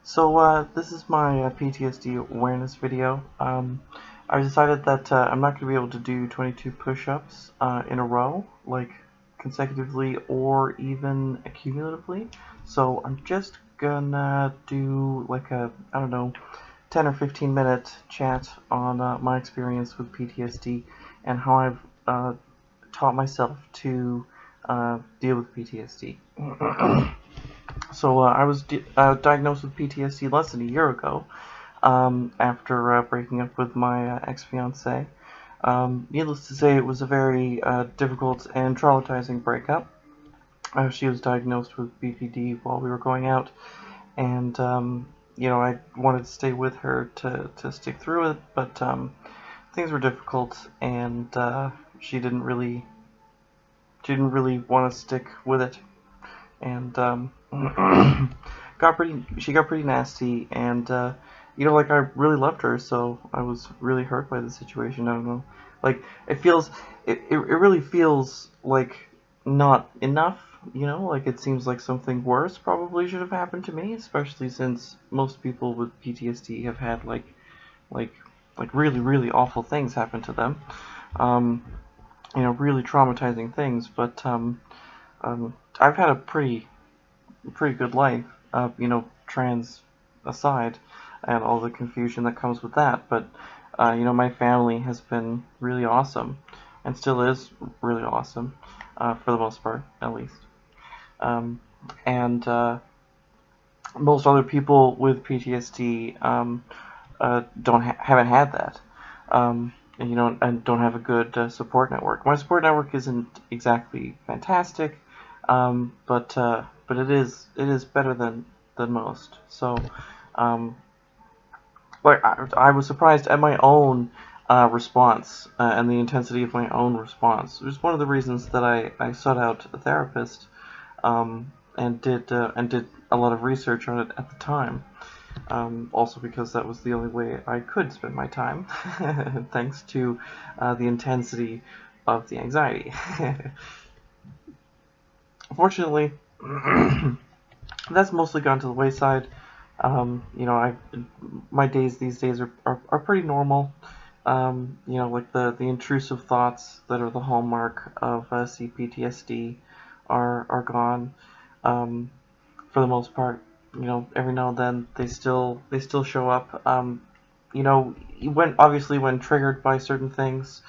This is my PTSD awareness video. I decided that I'm not going to be able to do 22 push-ups in a row, like consecutively or even accumulatively. So I'm just gonna do like a, I don't know, 10 or 15 minute chat on my experience with PTSD and how I've taught myself to deal with PTSD. I was diagnosed with PTSD less than a year ago, after breaking up with my ex-fiancée. Needless to say, it was a very difficult and traumatizing breakup. She was diagnosed with BPD while we were going out, and I wanted to stay with her to stick through it, but things were difficult, and she didn't really want to stick with it, and she got pretty nasty, and I really loved her, so I was really hurt by the situation. I don't know, like it really feels like not enough, like it seems like something worse probably should have happened to me, especially since most people with PTSD have had like really awful things happen to them, um, really traumatizing things, but I've had a pretty good life, trans aside, and all the confusion that comes with that. But my family has been really awesome, and still is really awesome, for the most part, at least. Um, and Most other people with PTSD haven't had that. And don't have a good support network. My support network isn't exactly fantastic, but it is better than most. So, um, I was surprised at my own response, and the intensity of my own response. It was one of the reasons that I sought out a therapist, and did a lot of research on it at the time. Also because that was the only way I could spend my time, thanks to the intensity of the anxiety. Fortunately, that's mostly gone to the wayside. My days these days are pretty normal. Like the intrusive thoughts that are the hallmark of CPTSD are gone, for the most part. Every now and then they still show up. When triggered by certain things,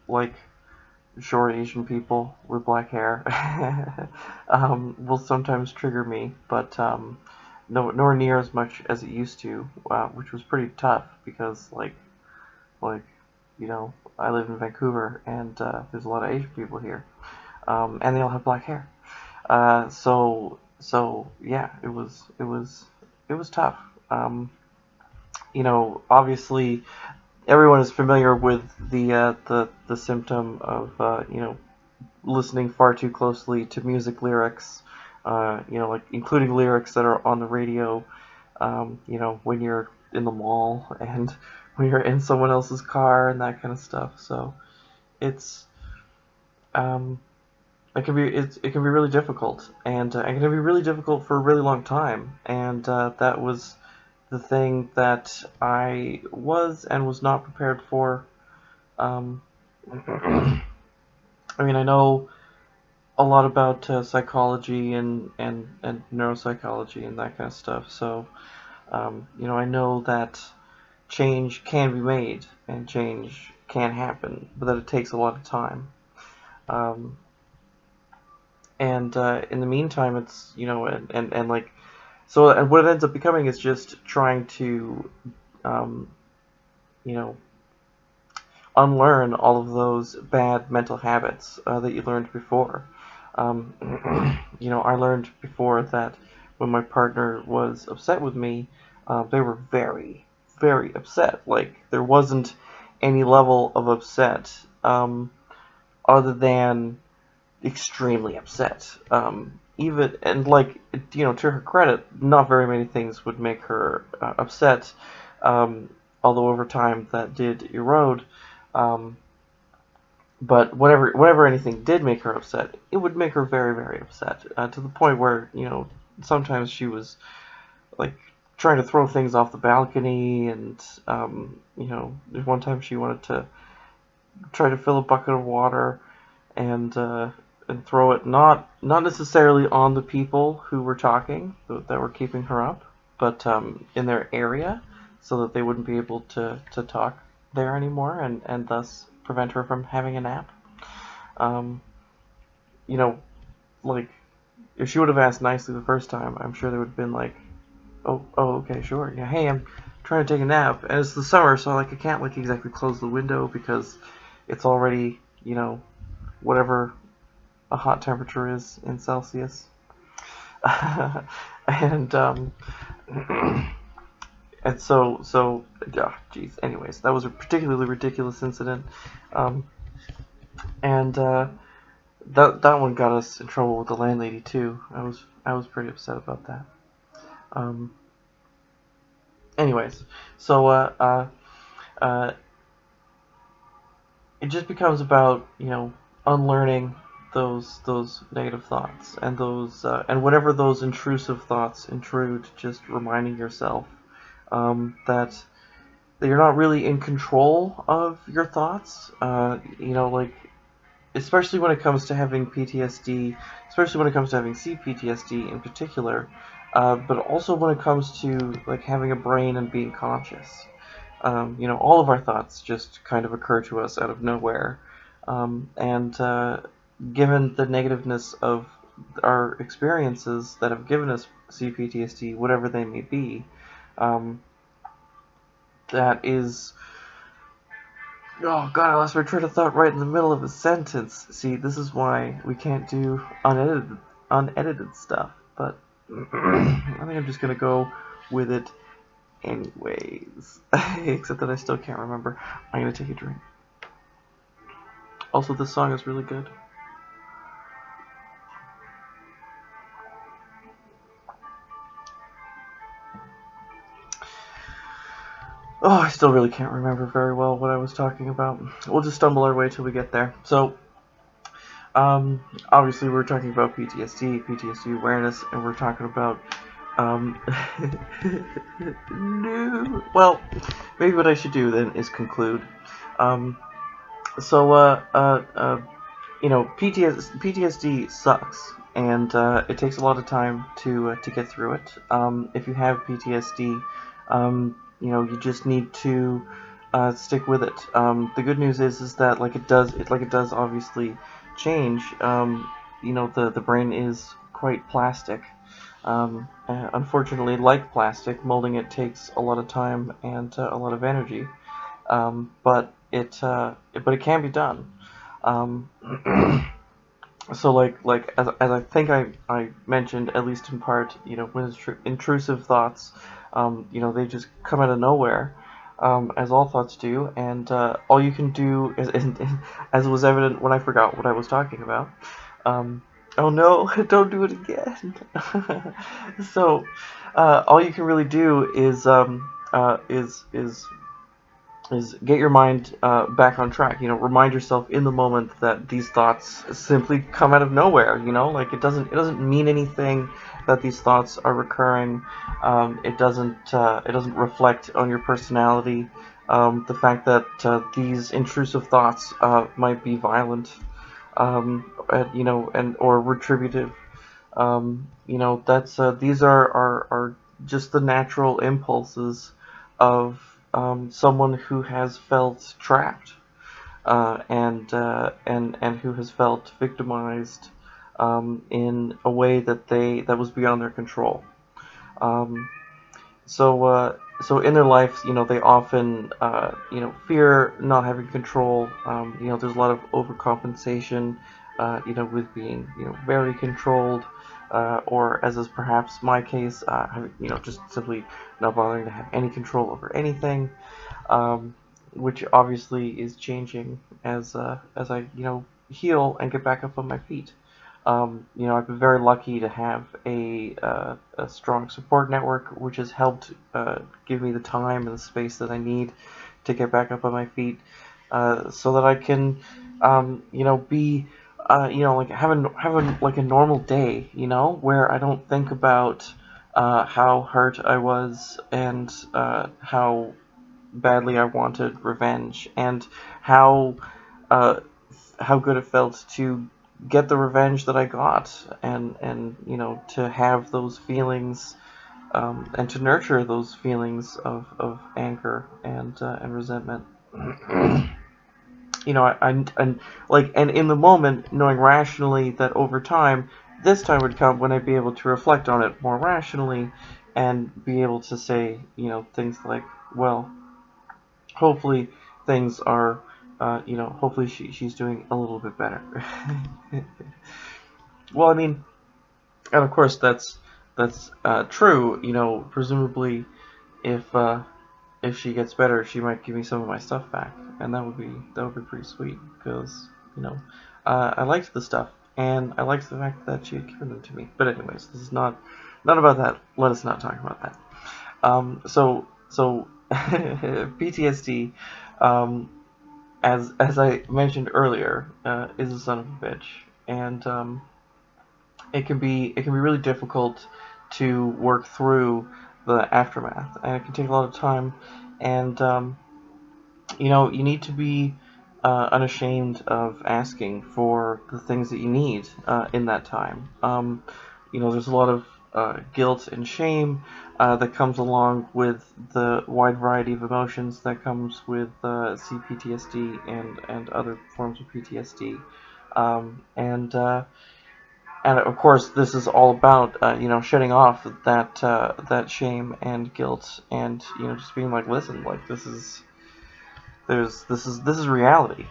like short Asian people with black hair, will sometimes trigger me, but nowhere near as much as it used to, which was pretty tough because like I live in Vancouver, and there's a lot of Asian people here, and they all have black hair. Yeah, it was tough. Obviously everyone is familiar with the symptom of listening far too closely to music lyrics, like including lyrics that are on the radio, when you're in the mall and when you're in someone else's car and that kind of stuff. So it's um, it can be really difficult, and it can be really difficult for a really long time, and that was the thing that I was and was not prepared for. Um, I know a lot about psychology and neuropsychology and that kind of stuff, so I know that change can be made and change can happen, but that it takes a lot of time. Um, and In the meantime, it's and like so, and what it ends up becoming is just trying to um, you know unlearn all of those bad mental habits that you learned before. Um, I learned before that when my partner was upset with me, they were very, very upset. Like, there wasn't any level of upset, other than extremely upset. Even, and like, to her credit, not very many things would make her upset, although over time that did erode. Um, but whenever anything did make her upset, it would make her very, very upset, to the point where, sometimes she was like trying to throw things off the balcony, and one time she wanted to try to fill a bucket of water and throw it not necessarily on the people who were talking that were keeping her up, but in their area, so that they wouldn't be able to talk there anymore, and thus prevent her from having a nap. Um, you know, like if she would have asked nicely the first time, I'm sure they would have been like, oh, okay, sure, yeah, hey, I'm trying to take a nap, and it's the summer, so like I can't like exactly close the window because it's already whatever a hot temperature is in Celsius. and and so yeah, geez. Anyways, that was a particularly ridiculous incident, um, and that one got us in trouble with the landlady too. I was pretty upset about that. Um, anyways, so uh, it just becomes about unlearning those negative thoughts, and those and whatever those intrusive thoughts intrude, just reminding yourself that you're not really in control of your thoughts. Like especially when it comes to having PTSD, especially when it comes to having CPTSD in particular, but also when it comes to like having a brain and being conscious. All of our thoughts just kind of occur to us out of nowhere, and given the negativeness of our experiences that have given us CPTSD, whatever they may be, um, that is. Oh god, I lost my train of thought right in the middle of a sentence. See, this is why we can't do unedited stuff. But I think I'm just gonna go with it anyways. Except that I still can't remember. I'm gonna take a drink. Also, this song is really good. Oh, I still really can't remember very well what I was talking about. We'll just stumble our way till we get there. So, obviously we're talking about PTSD awareness, and we're talking about, no. Well, maybe what I should do then is conclude. Um, so, PTSD sucks, and it takes a lot of time to get through it. If you have PTSD, you just need to stick with it. The good news is that it does obviously change. The brain is quite plastic. Unfortunately, like plastic, molding it takes a lot of time and a lot of energy. But it can be done. Um, so as I think I mentioned, at least in part, when it's intrusive thoughts, they just come out of nowhere, as all thoughts do, and all you can do is, as was evident when I forgot what I was talking about. Oh no, don't do it again. So, all you can really do is get your mind back on track. Remind yourself in the moment that these thoughts simply come out of nowhere. Like it doesn't mean anything that these thoughts are recurring. It doesn't reflect on your personality. The fact that these intrusive thoughts might be violent, and or retributive. That's these are just the natural impulses of someone who has felt trapped, and who has felt victimized, in a way that was beyond their control. Um, so in their life, they often fear not having control. There's a lot of overcompensation, with being very controlled, or as is perhaps my case, just simply not bothering to have any control over anything, which obviously is changing as I heal and get back up on my feet. I've been very lucky to have a strong support network, which has helped give me the time and the space that I need to get back up on my feet, so that I can, be like having like a normal day, where I don't think about how hurt I was and how badly I wanted revenge, and how uh, how good it felt to get the revenge that I got, and to have those feelings, and to nurture those feelings of anger and resentment. And like, and in the moment, knowing rationally that over time, this time would come when I'd be able to reflect on it more rationally, and be able to say, things like, well, hopefully things are, hopefully she's doing a little bit better. Well, I mean, and of course that's true. Presumably, if if she gets better, she might give me some of my stuff back, and that would be pretty sweet, because you know I liked the stuff, and I liked the fact that she had given them to me. But anyways, this is not about that. Let us not talk about that. So PTSD, as I mentioned earlier, is a son of a bitch, and it can be really difficult to work through the aftermath, and it can take a lot of time, and you need to be unashamed of asking for the things that you need in that time. There's a lot of guilt and shame that comes along with the wide variety of emotions that comes with CPTSD and other forms of PTSD. And of course, this is all about shedding off that shame and guilt, and just being like, listen, like, this is reality.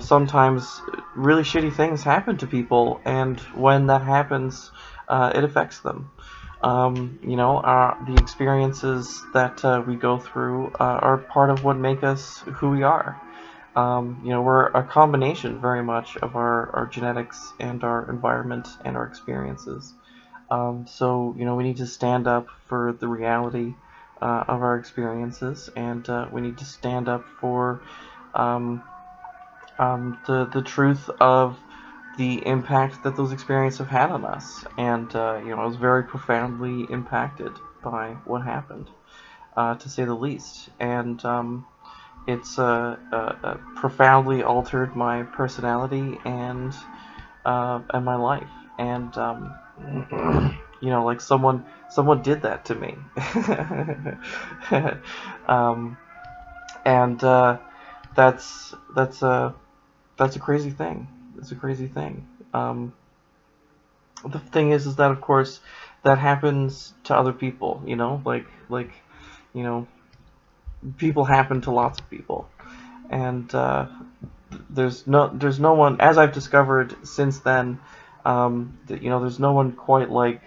Sometimes really shitty things happen to people, and when that happens, it affects them. The experiences that we go through are part of what make us who we are. We're a combination very much of our genetics and our environment and our experiences. So, we need to stand up for the reality of our experiences, and we need to stand up for um, the truth of the impact that those experiences have had on us. And, I was very profoundly impacted by what happened, to say the least. And it's profoundly altered my personality and my life. And like someone did that to me. um, and that's a crazy thing. It's a crazy thing. The thing is that, of course, that happens to other people. You know people happen to lots of people, and there's no one, as I've discovered since then, there's no one quite like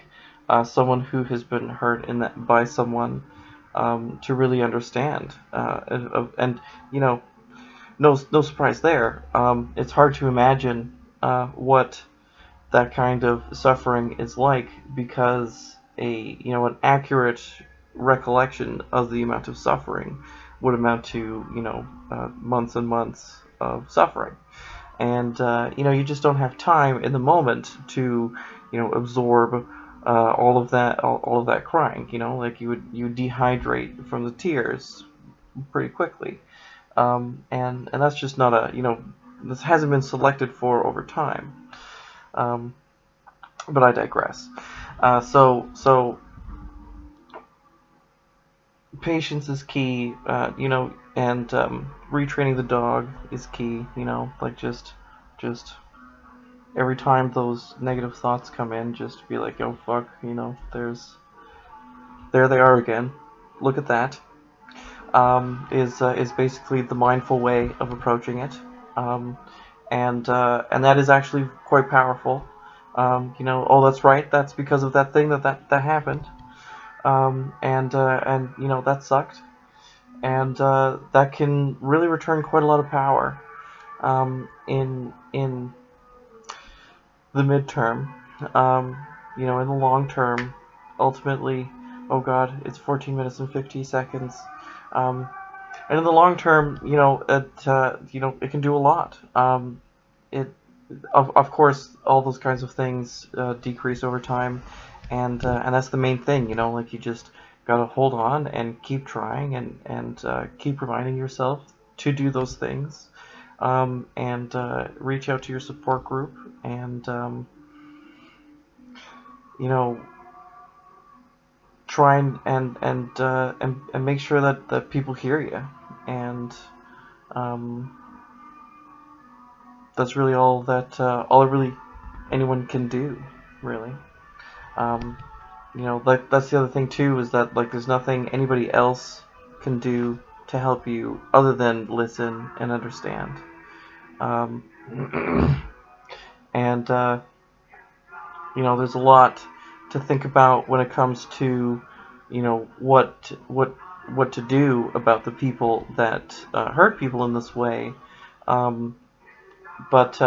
someone who has been hurt by someone, to really understand, and no surprise there. It's hard to imagine what that kind of suffering is like, because an accurate recollection of the amount of suffering would amount to months and months of suffering, and you just don't have time in the moment to absorb all of that crying. Like, you dehydrate from the tears pretty quickly, and that's just not this hasn't been selected for over time. But I digress. So patience is key, and retraining the dog is key. Like, just every time those negative thoughts come in, just be like, oh fuck, there they are again. Look at that. Is basically the mindful way of approaching it, and that is actually quite powerful. Oh, that's right. That's because of that thing that happened, and that sucked, and that can really return quite a lot of power, in the midterm. In the long term, ultimately, oh god, it's 14 minutes and 50 seconds. And in the long term, it can do a lot. It of course, all those kinds of things decrease over time, and that's the main thing, you know. Like, you just gotta hold on and keep trying, and keep reminding yourself to do those things, and reach out to your support group, and you know, try and make sure that people hear you, and um, that's really all really anyone can do, really. Um, you know, like, that's the other thing too, is that, like, there's nothing anybody else can do to help you other than listen and understand. Um, and you know, there's a lot to think about when it comes to, you know, what to do about the people that hurt people in this way. Um, but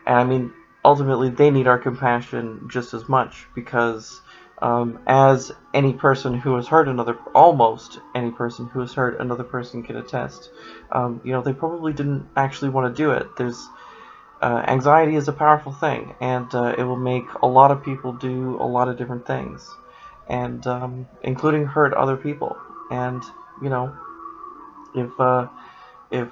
And I mean, ultimately, they need our compassion just as much, because as any person who has hurt another, almost any person who has hurt another person can attest, you know, they probably didn't actually want to do it. Anxiety is a powerful thing, and it will make a lot of people do a lot of different things, and including hurt other people. And you know, if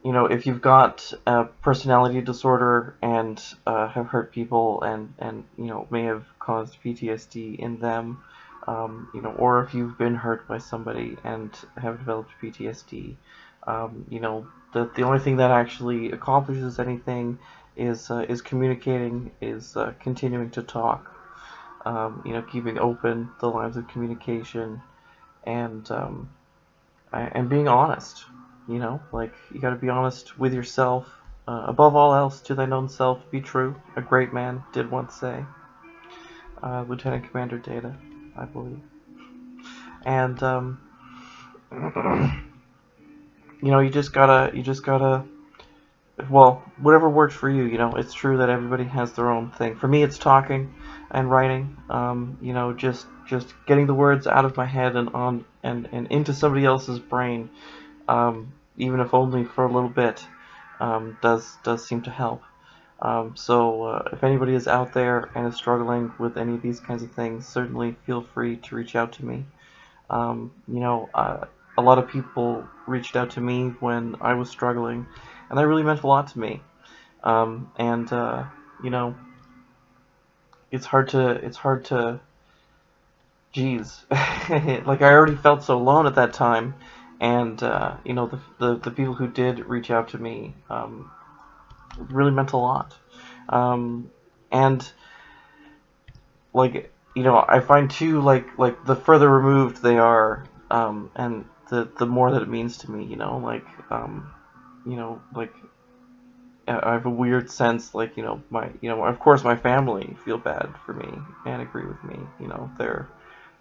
you know, if you've got a personality disorder and have hurt people, and you know, may have caused PTSD in them, you know, or if you've been hurt by somebody and have developed PTSD, you know, the only thing that actually accomplishes anything is communicating, is continuing to talk, you know, keeping open the lines of communication, and and being honest. You know, like, you got to be honest with yourself. Above all else, to thine own self be true. A great man did once say. Lieutenant Commander Data, I believe. And you know, you just gotta, well, whatever works for you. You know, it's true that everybody has their own thing. For me, it's talking and writing. You know, just getting the words out of my head and on and into somebody else's brain, even if only for a little bit, does seem to help. So if anybody is out there and is struggling with any of these kinds of things, certainly feel free to reach out to me. You know, a lot of people reached out to me when I was struggling, and that really meant a lot to me. And you know, it's hard to, geez, like, I already felt so alone at that time, and you know, the people who did reach out to me really meant a lot. And like, you know, I find too, like the further removed they are, and the more that it means to me. You know, like, you know, like, I have a weird sense, like, you know, you know, of course my family feel bad for me and agree with me. You know, they're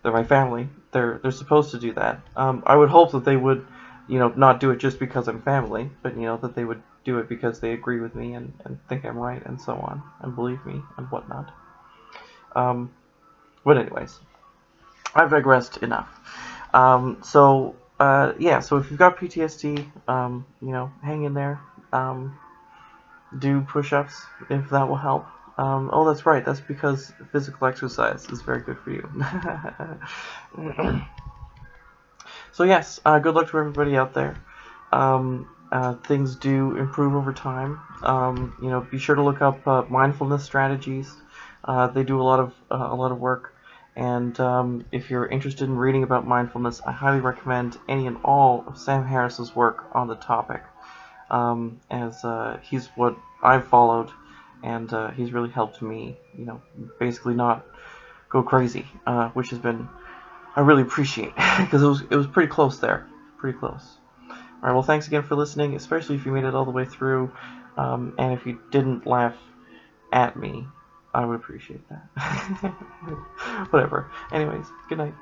my family. They're supposed to do that. I would hope that they would, you know, not do it just because I'm family, but, you know, that they would do it because they agree with me and think I'm right, and so on, and believe me and whatnot. Um, but anyways, I've digressed enough. Yeah, so if you've got PTSD, you know, hang in there. Do push-ups if that will help. Oh, that's right. That's because physical exercise is very good for you. So yes, good luck to everybody out there. Things do improve over time. You know, be sure to look up mindfulness strategies. They do a lot of work. And if you're interested in reading about mindfulness, I highly recommend any and all of Sam Harris's work on the topic, as he's what I've followed, and he's really helped me, you know, basically not go crazy, which has been, I really appreciate, because it was pretty close there, pretty close. All right, well, thanks again for listening, especially if you made it all the way through, and if you didn't laugh at me, I would appreciate that. Whatever. Anyways, good night.